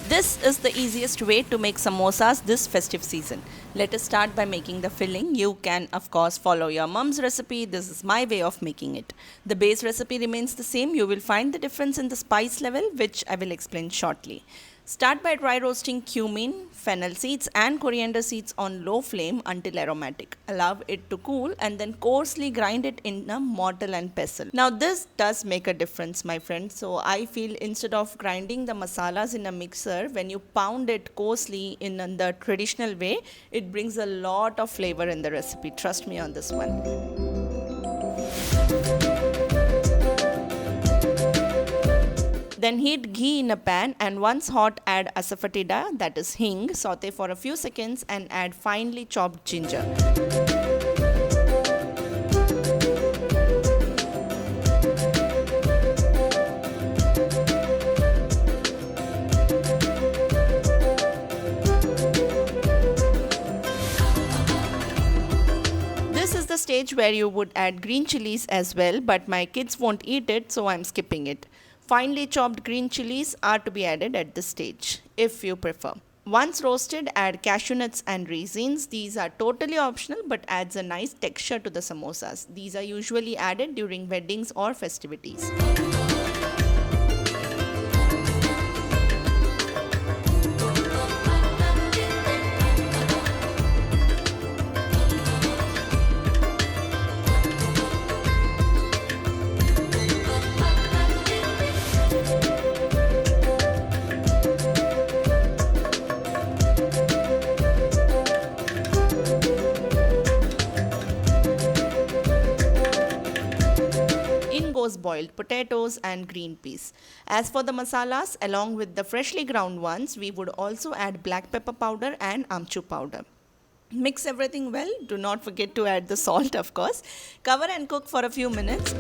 This is the easiest way to make samosas this festive season. Let us start by making the filling. You can of course follow your mom's recipe. This is my way of making it. The base recipe remains the same. You will find the difference in the spice level, which I will explain shortly. Start by dry roasting cumin, fennel seeds and coriander seeds on low flame until aromatic. Allow it to cool and then coarsely grind it in a mortar and pestle. Now this does make a difference, my friends. So I feel instead of grinding the masalas in a mixer, when you pound it coarsely in the traditional way, it brings a lot of flavor in the recipe. Trust me on this one. Then heat ghee in a pan and once hot add Asafoetida, that is hing, saute for a few seconds and add finely chopped ginger. This is the stage where you would add green chillies as well, but my kids won't eat it, so I'm skipping it. Finely chopped green chillies are to be added at this stage, if you prefer. Once roasted, add Cashewnuts and raisins. These are totally optional but adds a nice texture to the samosas. These are usually added during weddings or festivities. Boiled potatoes and green peas. As for the masalas, along with the freshly ground ones, we would also add black pepper powder and Aamchoor powder. Mix everything well. Do not forget to add the salt, of course. Cover and cook for a few minutes.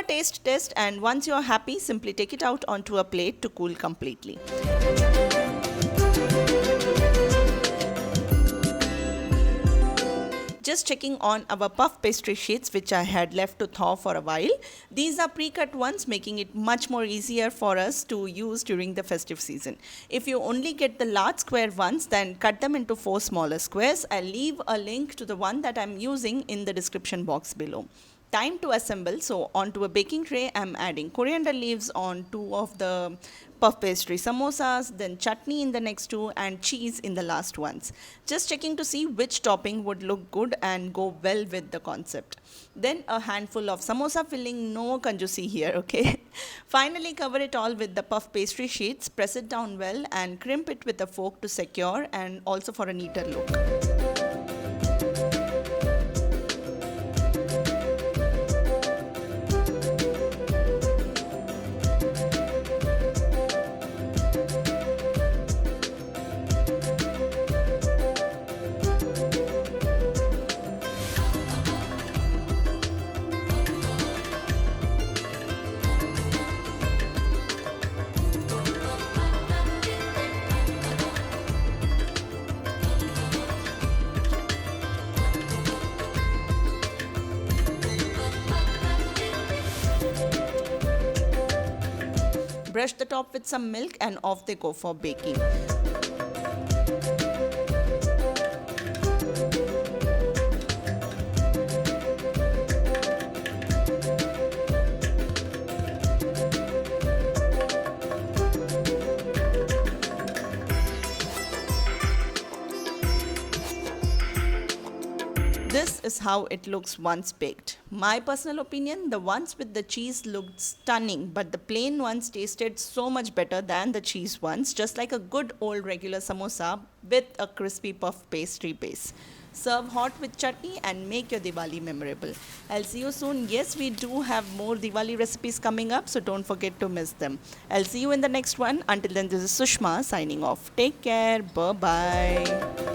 Taste test, and once you're happy, simply take it out onto a plate to cool completely. Just checking on our puff pastry sheets, which I had left to thaw for a while. These are pre-cut ones, making it much more easier for us to use during the festive season. If you only get the large square ones, then cut them into 4 smaller squares. I'll leave a link to the one that I'm using in the description box below. Time to assemble. So onto a baking tray, I'm adding coriander leaves on 2 of the puff pastry samosas, then chutney in the next 2 and cheese in the last ones. Just checking to see which topping would look good and go well with the concept. Then a handful of samosa filling, no kanjusi here, okay? Finally, cover it all with the puff pastry sheets, press it down well and crimp it with a fork to secure and also for a neater look. Brush the top with some milk and off they go for baking. This is how it looks once baked. My personal opinion, the ones with the cheese looked stunning, but the plain ones tasted so much better than the cheese ones, just like a good old regular samosa with a crispy puff pastry base. Serve hot with chutney and make your Diwali memorable. I'll see you soon. Yes, we do have more Diwali recipes coming up, so don't forget to miss them. I'll see you in the next one. Until then, this is Sushma signing off. Take care. Bye bye.